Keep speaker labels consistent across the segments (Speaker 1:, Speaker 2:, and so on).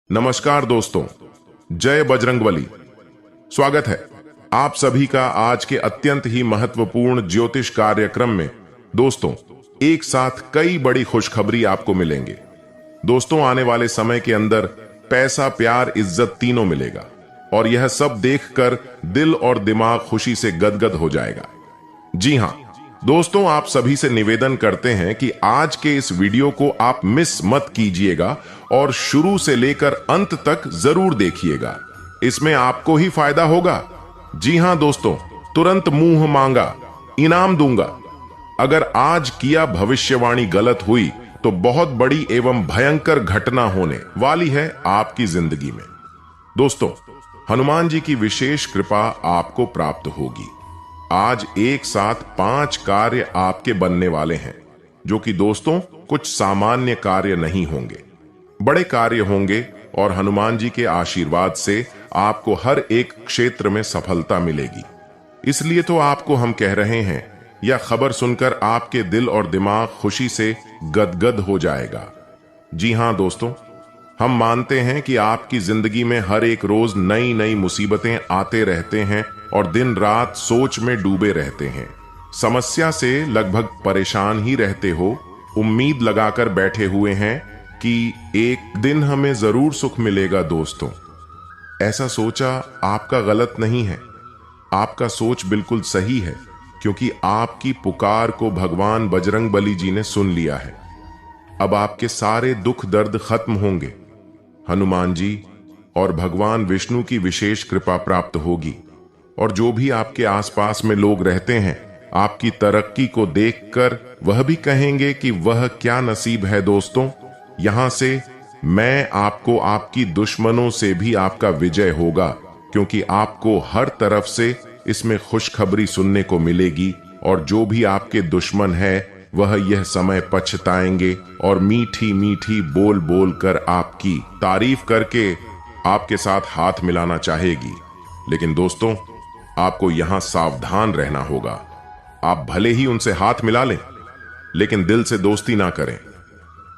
Speaker 1: नमस्कार दोस्तों, जय बजरंगबली। स्वागत है आप सभी का आज के अत्यंत ही महत्वपूर्ण ज्योतिष कार्यक्रम में। दोस्तों, एक साथ कई बड़ी खुशखबरी आपको मिलेंगे। दोस्तों, आने वाले समय के अंदर पैसा, प्यार, इज्जत तीनों मिलेगा और यह सब देखकर दिल और दिमाग खुशी से गदगद हो जाएगा। जी हां दोस्तों, आप सभी से निवेदन करते हैं कि आज के इस वीडियो को आप मिस मत कीजिएगा और शुरू से लेकर अंत तक जरूर देखिएगा। इसमें आपको ही फायदा होगा। जी हां दोस्तों, तुरंत मुंह मांगा इनाम दूंगा। अगर आज किया भविष्यवाणी गलत हुई तो बहुत बड़ी एवं भयंकर घटना होने वाली है आपकी जिंदगी में। दोस्तों, हनुमान जी की विशेष कृपा आपको प्राप्त होगी। आज एक साथ 5 कार्य आपके बनने वाले हैं, जो कि दोस्तों कुछ सामान्य कार्य नहीं होंगे, बड़े कार्य होंगे और हनुमान जी के आशीर्वाद से आपको हर एक क्षेत्र में सफलता मिलेगी। इसलिए तो आपको हम कह रहे हैं, यह खबर सुनकर आपके दिल और दिमाग खुशी से गदगद हो जाएगा। जी हां दोस्तों, हम मानते हैं कि आपकी जिंदगी में हर एक रोज नई नई मुसीबतें आते रहते हैं और दिन रात सोच में डूबे रहते हैं। समस्या से लगभग परेशान ही रहते हो, उम्मीद लगाकर बैठे हुए हैं कि एक दिन हमें जरूर सुख मिलेगा। दोस्तों, ऐसा सोचा आपका गलत नहीं है, आपका सोच बिल्कुल सही है, क्योंकि आपकी पुकार को भगवान बजरंगबली जी ने सुन लिया है। अब आपके सारे दुख दर्द खत्म होंगे। हनुमान जी और भगवान विष्णु की विशेष कृपा प्राप्त होगी और जो भी आपके आसपास में लोग रहते हैं, आपकी तरक्की को देखकर वह भी कहेंगे कि वह क्या नसीब है। दोस्तों, यहां से मैं आपको आपकी दुश्मनों से भी आपका विजय होगा, क्योंकि आपको हर तरफ से इसमें खुशखबरी सुनने को मिलेगी और जो भी आपके दुश्मन है वह यह समय पछताएंगे और मीठी मीठी बोल बोल कर आपकी तारीफ करके आपके साथ हाथ मिलाना चाहेगी। लेकिन दोस्तों, आपको यहां सावधान रहना होगा। आप भले ही उनसे हाथ मिला लें, लेकिन दिल से दोस्ती ना करें,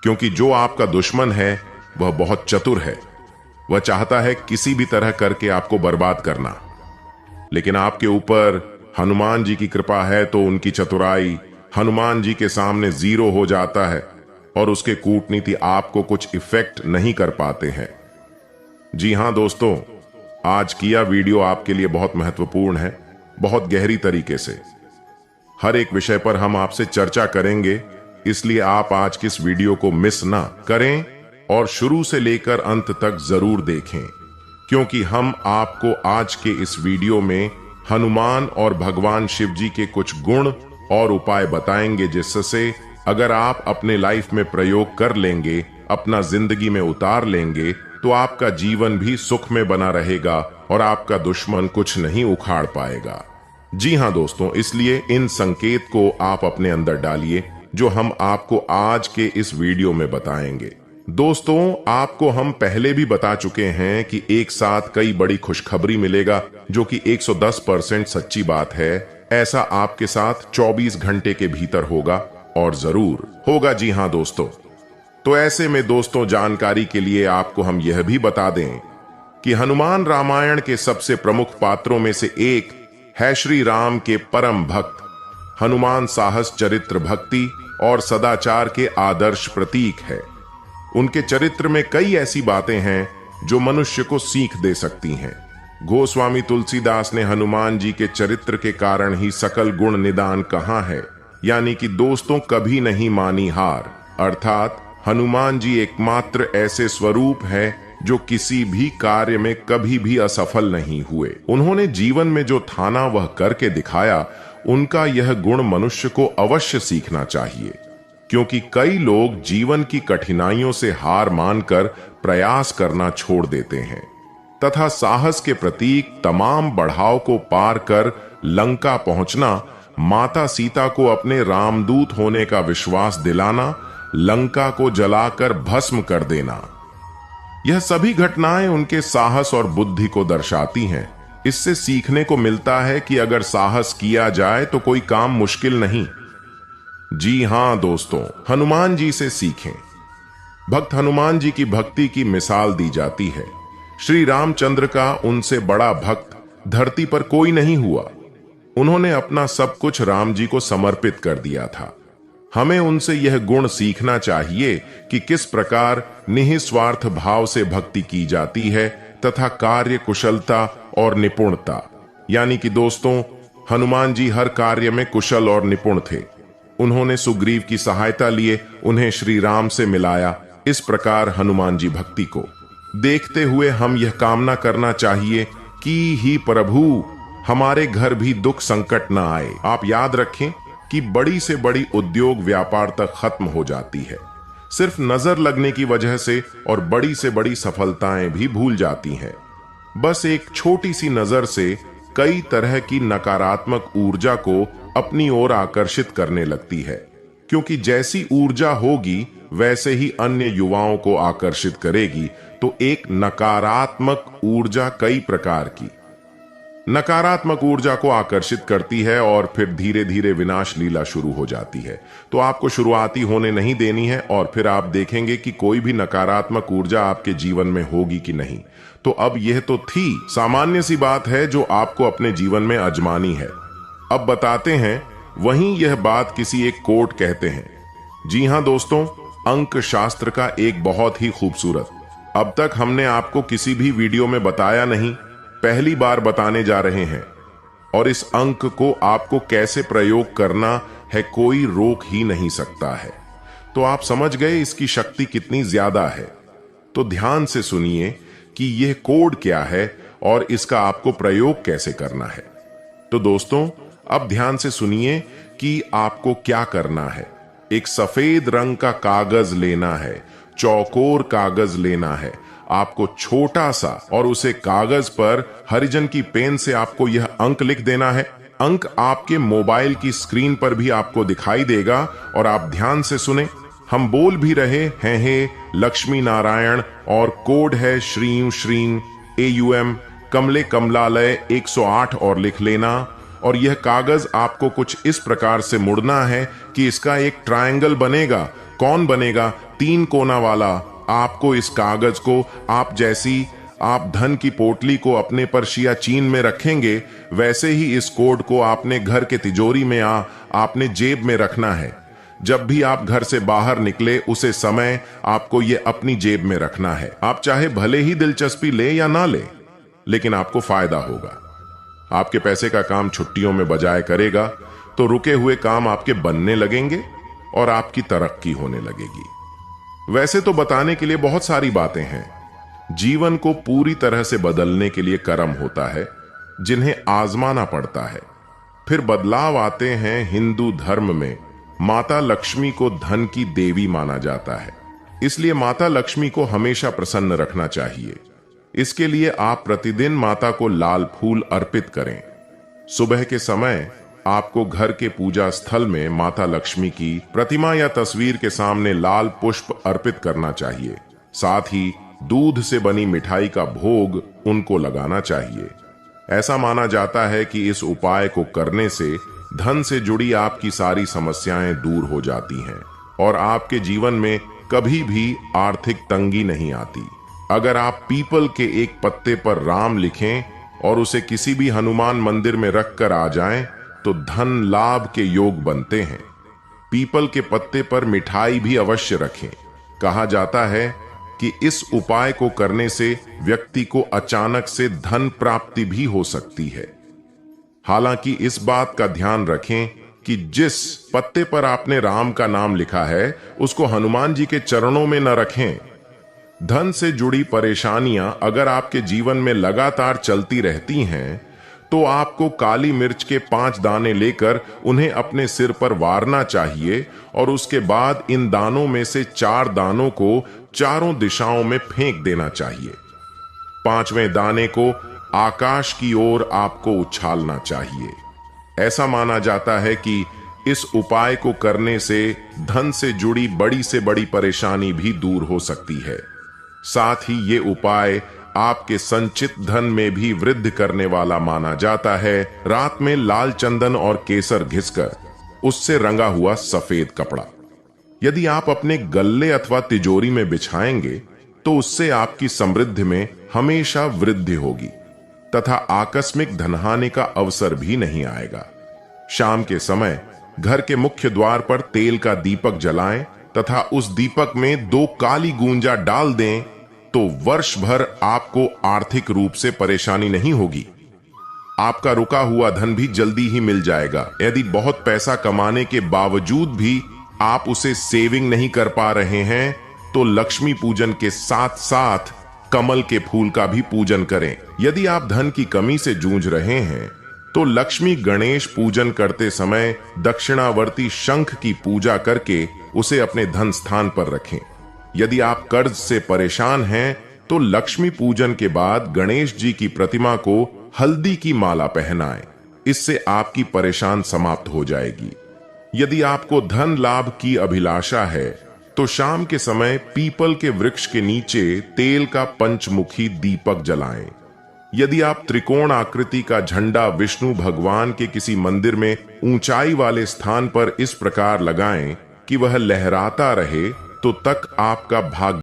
Speaker 1: क्योंकि जो आपका दुश्मन है वह बहुत चतुर है। वह चाहता है किसी भी तरह करके आपको बर्बाद करना, लेकिन आपके ऊपर हनुमान जी की कृपा है तो उनकी चतुराई हनुमान जी के सामने जीरो हो जाता है और उसके कूटनीति आपको कुछ इफेक्ट नहीं कर पाते हैं। जी हां दोस्तों, आज किया वीडियो आपके लिए बहुत महत्वपूर्ण है, बहुत गहरी तरीके से। हर एक विषय पर हम आपसे चर्चा करेंगे, इसलिए आप आज की इस वीडियो को मिस ना करें और शुरू से लेकर अंत तक जरूर देखें, क्योंकि हम आपको आज के इस वीडियो में हनुमान और भगवान शिव जी के कुछ गुण और उपाय बताएंगे, जिससे अगर आप अपने लाइफ में प्रयोग कर लेंगे, अपना जिंदगी में उतार लेंगे, तो आपका जीवन भी सुख में बना रहेगा और आपका दुश्मन कुछ नहीं उखाड़ पाएगा। जी हां दोस्तों, इसलिए इन संकेत को आप अपने अंदर डालिए, जो हम आपको आज के इस वीडियो में बताएंगे। दोस्तों, आपको हम पहले भी बता चुके हैं कि एक साथ कई बड़ी खुशखबरी मिलेगा, जो कि 110% सच्ची बात है। ऐसा आपके साथ 24 घंटे के भीतर होगा और जरूर होगा। जी हां दोस्तों, तो ऐसे में दोस्तों, जानकारी के लिए आपको हम यह भी बता दें कि हनुमान रामायण के सबसे प्रमुख पात्रों में से एक है श्री राम के परम भक्त हनुमान। साहस, चरित्र, भक्ति और सदाचार के आदर्श प्रतीक है। उनके चरित्र में कई ऐसी बातें हैं जो मनुष्य को सीख दे सकती हैं। गोस्वामी तुलसीदास ने हनुमान जी के चरित्र के कारण ही सकल गुण निदान कहा है, यानी कि दोस्तों कभी नहीं मानी हार। अर्थात हनुमान जी एकमात्र ऐसे स्वरूप है जो किसी भी कार्य में कभी भी असफल नहीं हुए। उन्होंने जीवन में जो ठाना वह करके दिखाया। उनका यह गुण मनुष्य को अवश्य सीखना चाहिए, क्योंकि कई लोग जीवन की कठिनाइयों से हार मानकर प्रयास करना छोड़ देते हैं तथा साहस के प्रतीक तमाम बढ़ाव को पार कर लंका पहुंचना, माता सीता को अपने रामदूत होने का विश्वास दिलाना, लंका को जलाकर भस्म कर देना, यह सभी घटनाएं उनके साहस और बुद्धि को दर्शाती हैं। इससे सीखने को मिलता है कि अगर साहस किया जाए तो कोई काम मुश्किल नहीं। जी हां दोस्तों, हनुमान जी से सीखें। भक्त हनुमान जी की भक्ति की मिसाल दी जाती है। श्री रामचंद्र का उनसे बड़ा भक्त धरती पर कोई नहीं हुआ। उन्होंने अपना सब कुछ राम जी को समर्पित कर दिया था। हमें उनसे यह गुण सीखना चाहिए कि किस प्रकार निस्वार्थ भाव से भक्ति की जाती है तथा कार्य कुशलता और निपुणता। यानी कि दोस्तों, हनुमान जी हर कार्य में कुशल और निपुण थे। उन्होंने सुग्रीव की सहायता लिए उन्हें श्री राम से मिलाया। इस प्रकार हनुमान जी भक्ति को देखते हुए हम यह कामना करना चाहिए कि ही प्रभु हमारे घर भी दुख संकट न आए। आप याद रखें कि बड़ी से बड़ी उद्योग व्यापार तक खत्म हो जाती है सिर्फ नजर लगने की वजह से, और बड़ी से बड़ी सफलताएं भी भूल जाती हैं। बस एक छोटी सी नजर से कई तरह की नकारात्मक ऊर्जा को अपनी ओर आकर्षित करने लगती है, क्योंकि जैसी ऊर्जा होगी वैसे ही अन्य युवाओं को आकर्षित करेगी। तो एक नकारात्मक ऊर्जा कई प्रकार की नकारात्मक ऊर्जा को आकर्षित करती है और फिर धीरे धीरे विनाश लीला शुरू हो जाती है। तो आपको शुरुआती होने नहीं देनी है, और फिर आप देखेंगे कि कोई भी नकारात्मक ऊर्जा आपके जीवन में होगी कि नहीं। तो अब यह तो थी सामान्य सी बात है जो आपको अपने जीवन में आजमानी है। अब बताते हैं वहीं यह बात किसी एक कोट कहते हैं। जी हां दोस्तों, अंक शास्त्र का एक बहुत ही खूबसूरत, अब तक हमने आपको किसी भी वीडियो में बताया नहीं, पहली बार बताने जा रहे हैं। और इस अंक को आपको कैसे प्रयोग करना है कोई रोक ही नहीं सकता है। तो आप समझ गए इसकी शक्ति कितनी ज्यादा है। तो ध्यान से सुनिए कि यह कोड क्या है और इसका आपको प्रयोग कैसे करना है। तो दोस्तों, अब ध्यान से सुनिए कि आपको क्या करना है। एक सफेद रंग का कागज लेना है, चौकोर कागज लेना है आपको छोटा सा, और उसे कागज पर हरिजन की पेन से आपको यह अंक लिख देना है। अंक आपके मोबाइल की स्क्रीन पर भी आपको दिखाई देगा, और आप ध्यान से सुने। हम बोल भी रहे हैं हे लक्ष्मी नारायण, और कोड है श्रीं श्रीं AUM कमले कमलालय 108 और लिख लेना। और यह कागज आपको कुछ इस प्रकार से मुड़ना है कि इसका एक ट्रायंगल बनेगा। कौन बनेगा? 3 कोना वाला। आपको इस कागज को आप धन की पोटली को अपने पर्स या चीन में रखेंगे, वैसे ही इस कोड को आपने घर के तिजोरी में आपने जेब में रखना है। जब भी आप घर से बाहर निकले उसे समय आपको ये अपनी जेब में रखना है। आप चाहे भले ही दिलचस्पी ले या ना ले, लेकिन आपको फायदा होगा। आपके पैसे का काम छुट्टियों में बजाय करेगा, तो रुके हुए काम आपके बनने लगेंगे और आपकी तरक्की होने लगेगी। वैसे तो बताने के लिए बहुत सारी बातें हैं। जीवन को पूरी तरह से बदलने के लिए कर्म होता है, जिन्हें आजमाना पड़ता है। फिर बदलाव आते हैं। हिंदू धर्म में माता लक्ष्मी को धन की देवी माना जाता है, इसलिए माता लक्ष्मी को हमेशा प्रसन्न रखना चाहिए। इसके लिए आप प्रतिदिन माता को लाल फूल अर्पित करें। सुबह के समय आपको घर के पूजा स्थल में माता लक्ष्मी की प्रतिमा या तस्वीर के सामने लाल पुष्प अर्पित करना चाहिए। साथ ही दूध से बनी मिठाई का भोग उनको लगाना चाहिए। ऐसा माना जाता है कि इस उपाय को करने से धन से जुड़ी आपकी सारी समस्याएं दूर हो जाती हैं और आपके जीवन में कभी भी आर्थिक तंगी नहीं आती। अगर आप पीपल के एक पत्ते पर राम लिखें और उसे किसी भी हनुमान मंदिर में रखकर आ जाएं, तो धन लाभ के योग बनते हैं। पीपल के पत्ते पर मिठाई भी अवश्य रखें। कहा जाता है कि इस उपाय को करने से व्यक्ति को अचानक से धन प्राप्ति भी हो सकती है। हालांकि इस बात का ध्यान रखें कि जिस पत्ते पर आपने राम का नाम लिखा है उसको हनुमान जी के चरणों में न रखें। धन से जुड़ी परेशानियां अगर आपके जीवन में लगातार चलती रहती हैं, तो आपको काली मिर्च के 5 दाने लेकर उन्हें अपने सिर पर वारना चाहिए और उसके बाद इन दानों में से 4 दानों को चारों दिशाओं में फेंक देना चाहिए। 5वें दाने को आकाश की ओर आपको उछालना चाहिए। ऐसा माना जाता है कि इस उपाय को करने से धन से जुड़ी बड़ी से बड़ी परेशानी भी दूर हो सकती है। साथ ही ये उपाय आपके संचित धन में भी वृद्धि करने वाला माना जाता है। रात में लाल चंदन और केसर घिसकर उससे रंगा हुआ सफेद कपड़ा यदि आप अपने गल्ले अथवा तिजोरी में बिछाएंगे तो उससे आपकी समृद्धि में हमेशा वृद्धि होगी तथा आकस्मिक धनहानि का अवसर भी नहीं आएगा। शाम के समय घर के मुख्य द्वार पर तेल का दीपक जलाएं तथा उस दीपक में 2 काली गूंजा डाल दें तो वर्ष भर आपको आर्थिक रूप से परेशानी नहीं होगी। आपका रुका हुआ धन भी जल्दी ही मिल जाएगा। यदि बहुत पैसा कमाने के बावजूद भी आप उसे सेविंग नहीं कर पा रहे हैं तो लक्ष्मी पूजन के साथ साथ कमल के फूल का भी पूजन करें। यदि आप धन की कमी से जूझ रहे हैं तो लक्ष्मी गणेश पूजन करते समय दक्षिणावर्ती शंख की पूजा करके उसे अपने धन स्थान पर रखें। यदि आप कर्ज से परेशान हैं तो लक्ष्मी पूजन के बाद गणेश जी की प्रतिमा को हल्दी की माला पहनाएं। इससे आपकी परेशान समाप्त हो जाएगी। यदि आपको धन लाभ की अभिलाषा है तो शाम के समय पीपल के वृक्ष के नीचे तेल का पंचमुखी दीपक जलाएं। यदि आप त्रिकोण आकृति का झंडा विष्णु भगवान के किसी मंदिर में ऊंचाई वाले स्थान पर इस प्रकार लगाएं कि वह लहराता रहे तो तक आपका भाग्य